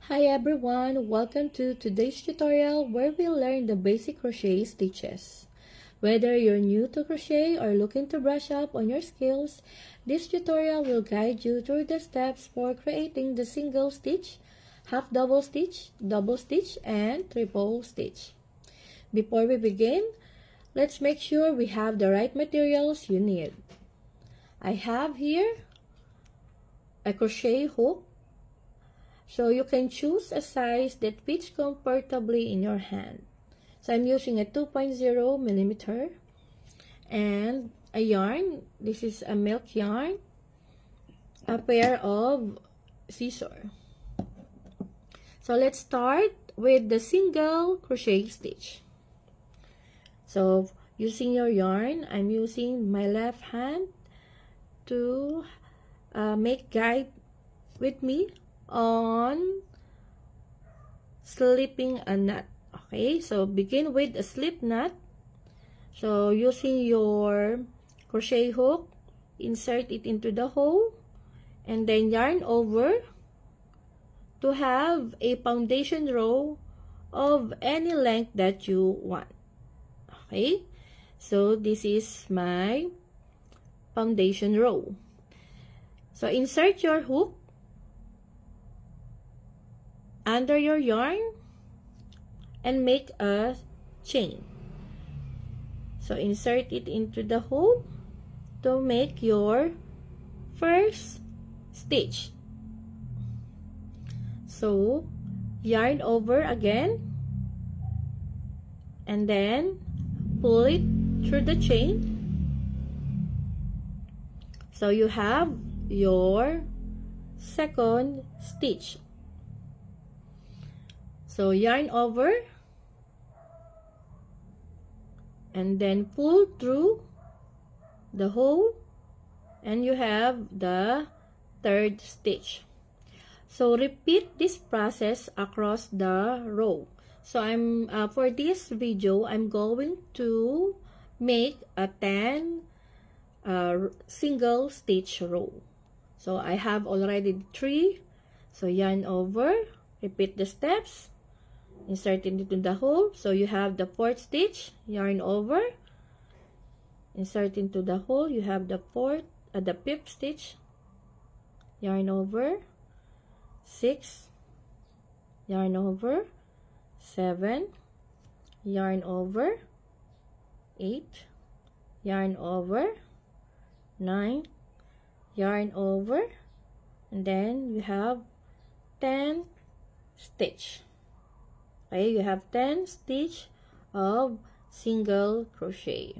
Hi everyone, welcome to today's tutorial where we learn the basic crochet stitches. Whether you're new to crochet or looking to brush up on your skills, this tutorial will guide you through the steps for creating the single stitch, half double stitch, double stitch, and triple stitch. Before we begin, let's make sure we have the right materials you need. I have here a crochet hook. So you can choose a size that fits comfortably in your hand. So I'm using a 2.0 millimeter and a yarn. This is a milk yarn, a pair of scissors. So let's start with the single crochet stitch. So using your yarn, I'm using my left hand to make guide with me on slipping a knot. Okay, so begin with a slip knot. So using your crochet hook, insert it into the hole and then yarn over to have a foundation row of any length that you want. Okay, so this is my foundation row. So insert your hook under your yarn and make a chain. So insert it into the hole to make your first stitch. So yarn over again and then pull it through the chain. So you have your second stitch. So yarn over and then pull through the hole and you have the third stitch. So repeat this process across the row. So I'm for this video I'm going to make a 10 single stitch row. So I have already 3. So yarn over, repeat the steps. Insert it into the hole. So you have the fourth stitch, yarn over, insert into the hole. You have the fifth stitch, yarn over, 6, yarn over, 7, yarn over, 8, yarn over, 9, yarn over, and then you have 10 stitch. Okay, you have 10 stitch of single crochet.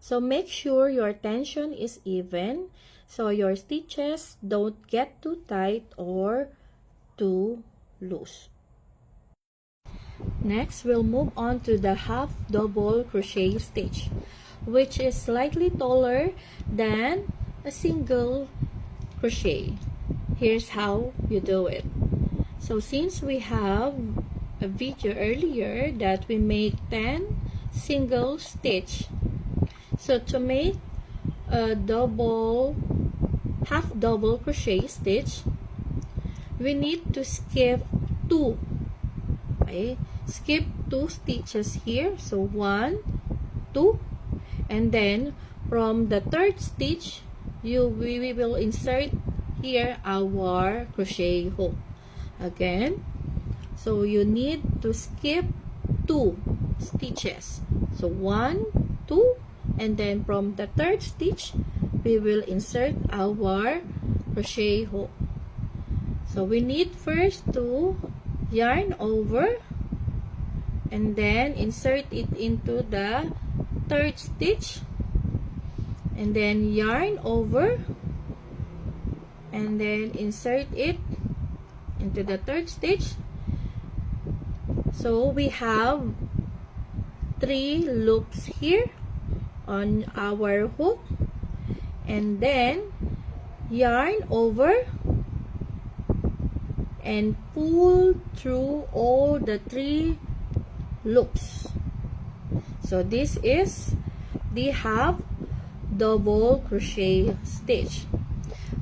So make sure your tension is even so your stitches don't get too tight or too loose. Next, we'll move on to the half double crochet stitch, which is slightly taller than a single crochet. Here's how you do it. So since we have a video earlier that we make 10 single stitch, so to make a half double crochet stitch, we need to skip 2. Okay, skip 2 stitches here. So 1, 2, and then from the third stitch we will insert here our crochet hook again. So you need to skip 2 stitches. So 1, 2, and then from the third stitch we will insert our crochet hook. So we need first to yarn over and then insert it into the third stitch and then yarn over and then insert it into the third stitch. So we have 3 loops here on our hook and then yarn over and pull through all the 3 loops. So this is the half double crochet stitch.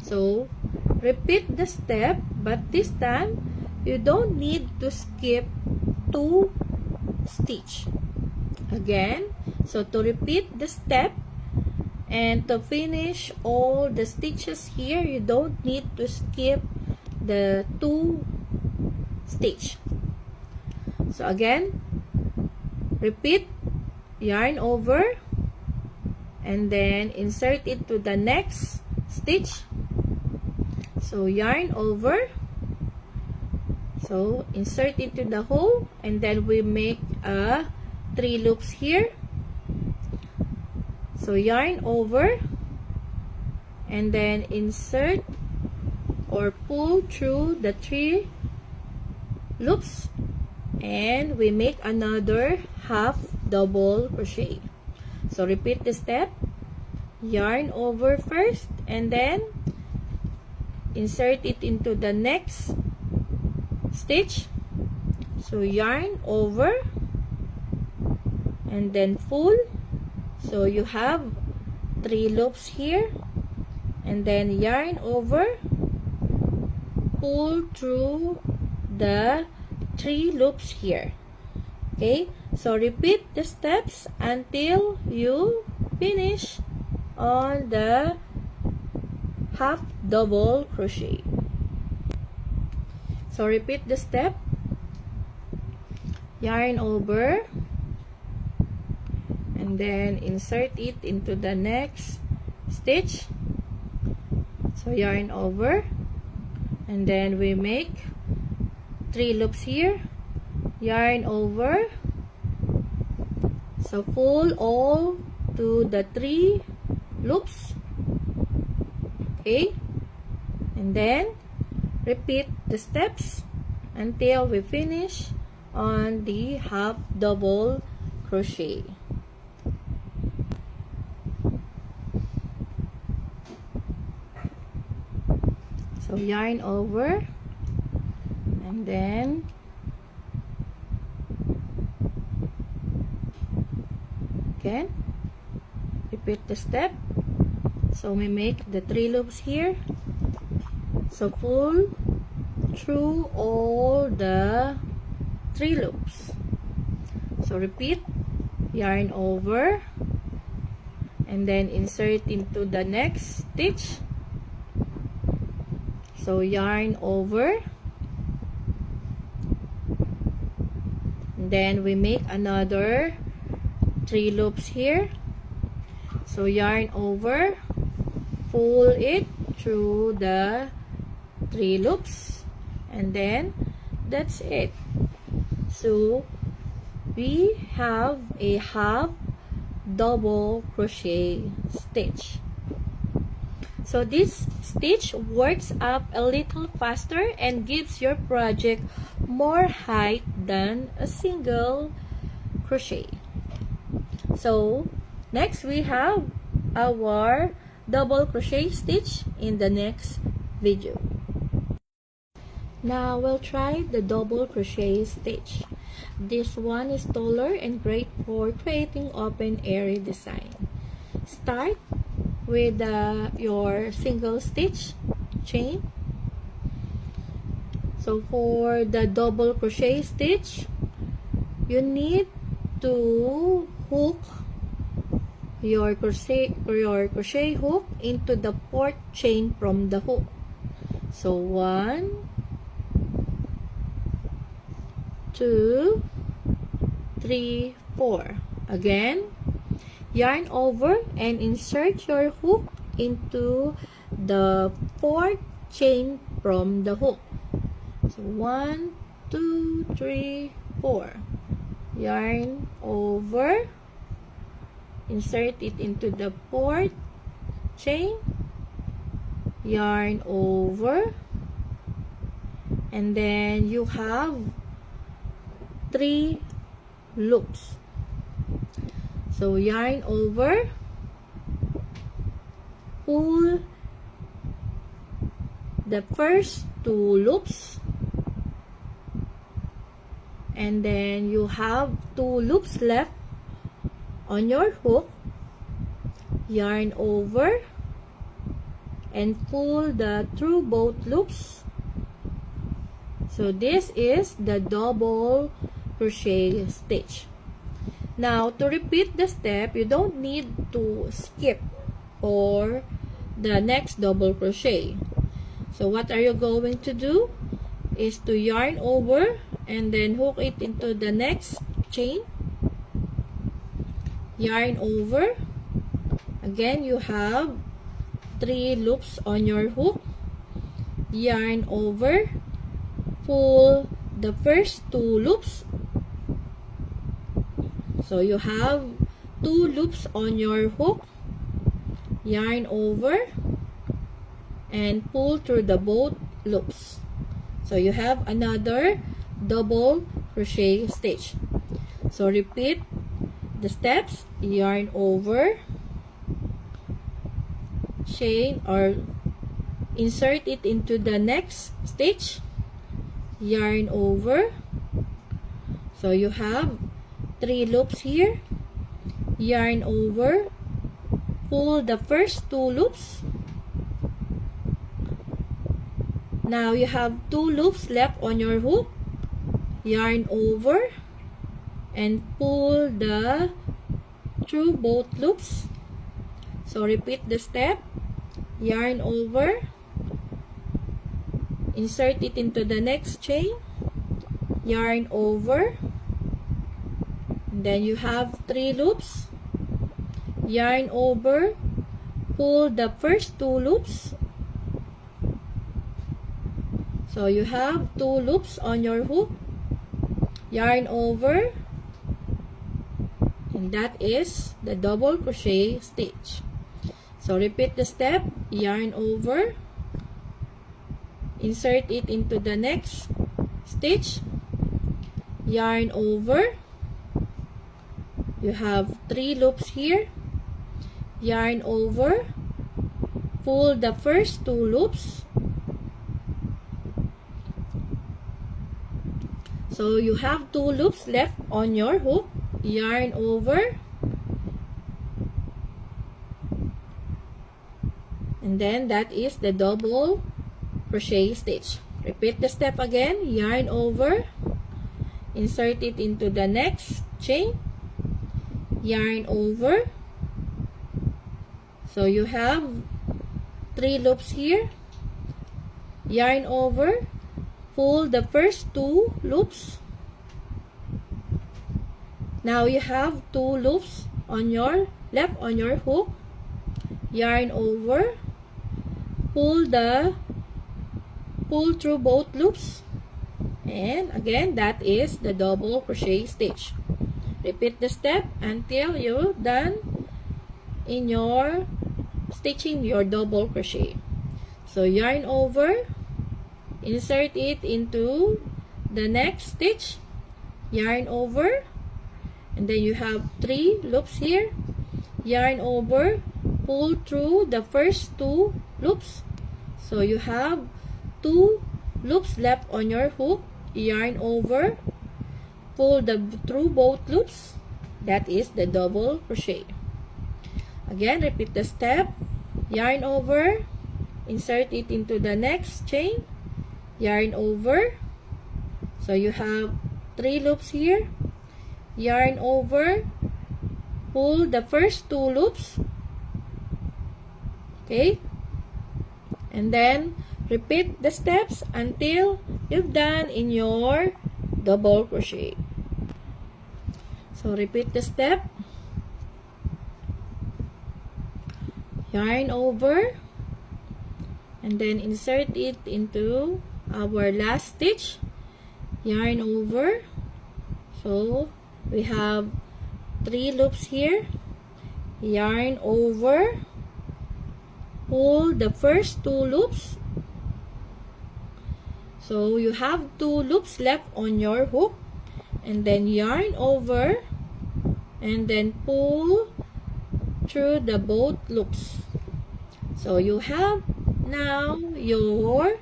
So repeat the step, but this time you don't need to skip 2 stitch. Again, so to repeat the step and to finish all the stitches here, you don't need to skip the 2 stitch. So again, repeat, yarn over, and then insert it to the next stitch. So yarn over, so insert it to the hole, and then we make 3 loops here. So yarn over, and then insert or pull through the 3 loops, and we make another half double crochet. So repeat the step, yarn over first, and then insert it into the next stitch. So yarn over, and then pull. So you have 3 loops here, and then yarn over, pull through the 3 loops here. Okay, so repeat the steps until you finish on the half double crochet. So repeat the step, yarn over, and then insert it into the next stitch. So yarn over, and then we make 3 loops here, yarn over, so pull all to the 3 loops. Okay, and then repeat the steps until we finish on the half double crochet. So yarn over, and then again repeat the step. So we make the 3 loops here, so pull through all the 3 loops. So repeat, yarn over, and then insert into the next stitch. So yarn over, and then we make another 3 loops here. So yarn over, pull it through the 3 loops, and then that's it. So we have a half double crochet stitch. So this stitch works up a little faster and gives your project more height than a single crochet. So next we have our double crochet stitch in the next video. Now we'll try the double crochet stitch. This one is taller and great for creating open airy design. Start with your single stitch chain. So for the double crochet stitch, you need to hook your crochet hook into the 4th chain from the hook. So 1, 2, 3, 4. Again, yarn over and insert your hook into the 4th chain from the hook. So 1, 2, 3, 4. Yarn over, insert it into the 4th chain, yarn over, and then you have 3 loops. So yarn over, pull the first 2 loops, and then you have 2 loops left on your hook. Yarn over and pull the through both loops. So this is the double crochet stitch. Now, to repeat the step, you don't need to skip or the next double crochet. So what are you going to do is to yarn over and then hook it into the next chain. Yarn over. Again, you have 3 loops on your hook. Yarn over. Pull the first 2 loops. So you have 2 loops on your hook. Yarn over and pull through the both loops. So you have another double crochet stitch. So repeat the steps. Yarn over, chain or insert it into the next stitch. Yarn over. So you have 3 loops here. Yarn over, pull the first 2 loops. Now you have 2 loops left on your hook. Yarn over and pull through both loops. So repeat the step. Yarn over, insert it into the next chain. Yarn over. Then you have 3 loops. Yarn over, pull the first 2 loops. So you have 2 loops on your hook. Yarn over, and that is the double crochet stitch. So repeat the step. Yarn over, insert it into the next stitch. Yarn over. You have 3 loops here. Yarn over, pull the first 2 loops. So you have 2 loops left on your hook. Yarn over, and then that is the double crochet stitch. Repeat the step again. Yarn over, insert it into the next chain. Yarn over. So you have 3 loops here. Yarn over, pull the first 2 loops. Now you have 2 loops on your left on your hook. Yarn over, pull through both loops, and again that is the double crochet stitch. Repeat the step until you're done in your stitching your double crochet. So yarn over, insert it into the next stitch. Yarn over, and then you have 3 loops here. Yarn over, pull through the first 2 loops. So you have 2 loops left on your hook. Yarn over, pull through both loops. That is the double crochet. Again, repeat the step. Yarn over, insert it into the next chain. Yarn over. So you have 3 loops here. Yarn over, pull the first 2 loops. Okay, and then repeat the steps until you've done in your double crochet. So repeat the step. Yarn over, and then insert it into our last stitch. Yarn over. So we have 3 loops here. Yarn over, pull the first 2 loops. So you have 2 loops left on your hook, and then yarn over and then pull through the both loops. So you have now your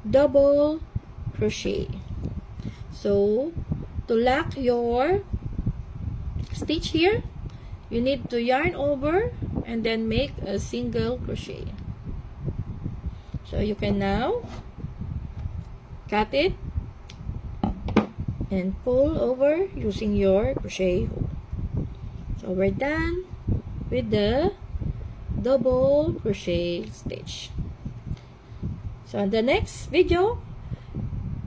double crochet. So to lock your stitch here, you need to yarn over and then make a single crochet. So you can now cut it and pull over using your crochet hook. So we're done with the double crochet stitch. So in the next video,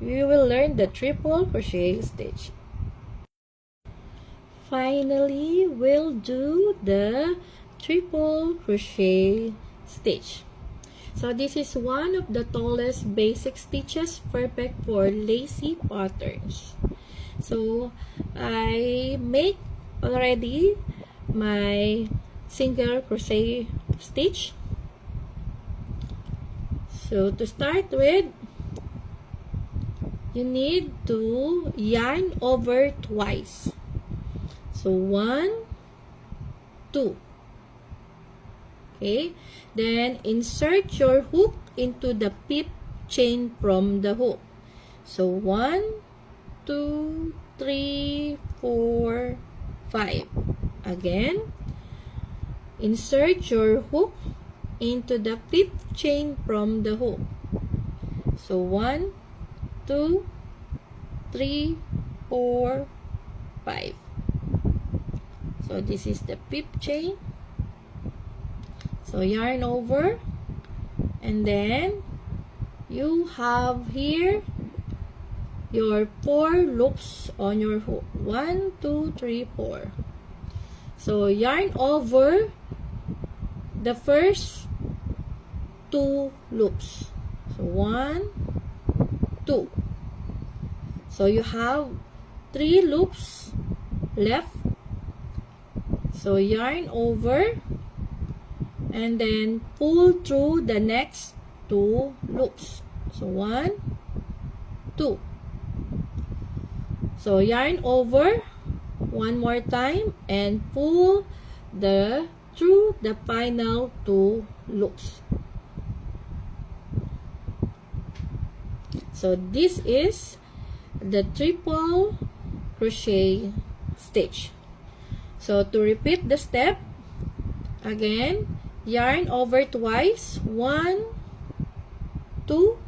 we will learn the triple crochet stitch. Finally, we'll do the triple crochet stitch. So this is one of the tallest basic stitches, perfect for lacy patterns. So I make already my single crochet stitch. So to start with, you need to yarn over twice. So 1, 2. Okay, then insert your hook into the pip chain from the hook. So 1, 2, 3, 4, 5. Again, insert your hook into the pip chain from the hook. So 1, 2, 3, 4, 5. So this is the pip chain. So yarn over, and then you have here your 4 loops on your hook. 1, 2, 3, 4. So yarn over the first 2 loops. So 1, 2. So you have 3 loops left. So yarn over and then pull through the next 2 loops. So 1, 2. So yarn over one more time and pull through the final 2 loops. So this is the triple crochet stitch. So to repeat the step, again, yarn over twice, 1, 2,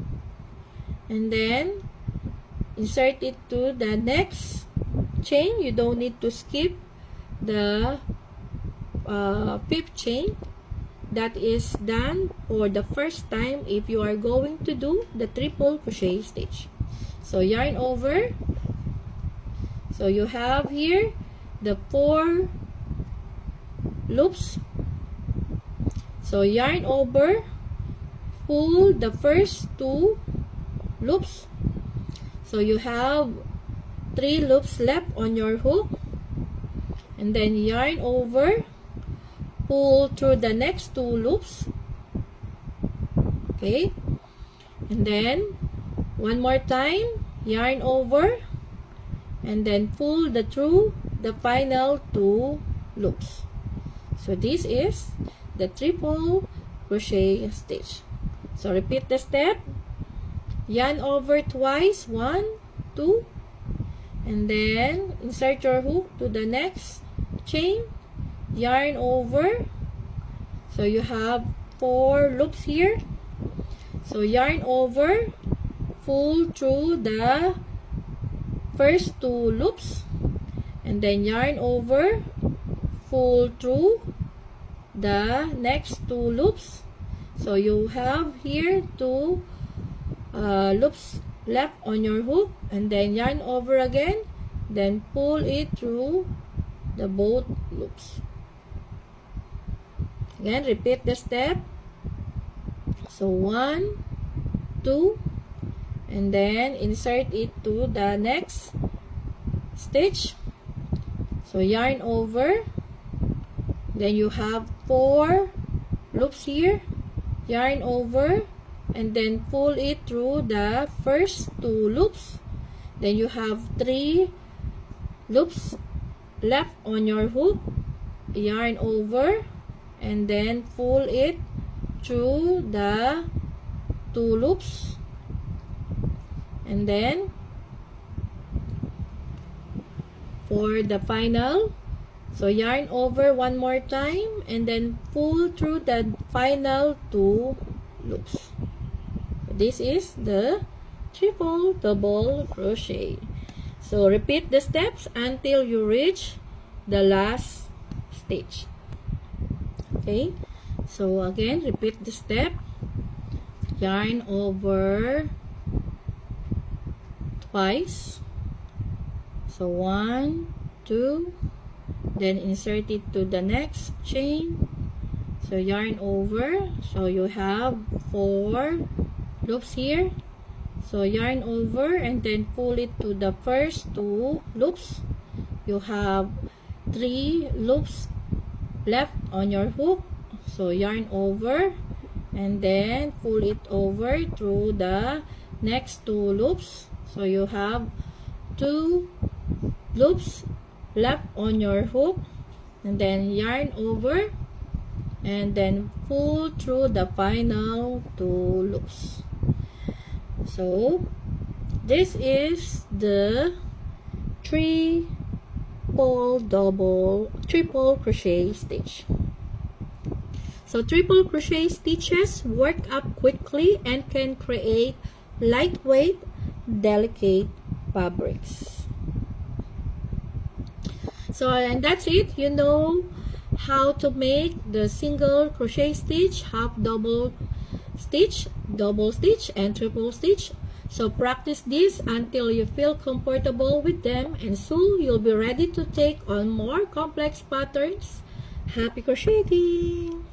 and then insert it to the next chain. You don't need to skip the pip chain. That is done for the first time if you are going to do the triple crochet stitch. So yarn over. So you have here the 4 loops. So yarn over, pull the first 2 loops. So you have 3 loops left on your hook, and then yarn over, pull through the next 2 loops. Okay, and then one more time, yarn over, and then pull through the final 2 loops. So this is the triple crochet stitch. So repeat the step. Yarn over twice, 1, 2, and then insert your hook to the next chain. Yarn over. So you have 4 loops here. So yarn over, pull through the first 2 loops, and then yarn over, pull through the next 2 loops. So you have here 2 loops left on your hook, and then yarn over again, then pull it through the both loops. Again, repeat the step. So 1, 2, and then insert it to the next stitch. So yarn over, then you have 4 loops here, yarn over, and then pull it through the first 2 loops. Then you have 3 loops left on your hook, yarn over, and then pull it through the 2 loops, and then for the final, so yarn over one more time and then pull through the final 2 loops. This is the triple double crochet. So repeat the steps until you reach the last stitch. Okay, so again, repeat the step. Yarn over twice. So 1, 2, then insert it to the next chain. So yarn over, so you have 4 loops here. So yarn over and then pull it to the first 2 loops. You have 3 loops left on your hook. So yarn over and then pull it over through the next 2 loops. So you have 2 loops left on your hook, and then yarn over and then pull through the final 2 loops. So this is the triple crochet stitch. So triple crochet stitches work up quickly and can create lightweight, delicate fabrics. So, and that's it. You know how to make the single crochet stitch, half double stitch, double stitch, and triple stitch. So practice this until you feel comfortable with them, and soon you'll be ready to take on more complex patterns. Happy crocheting!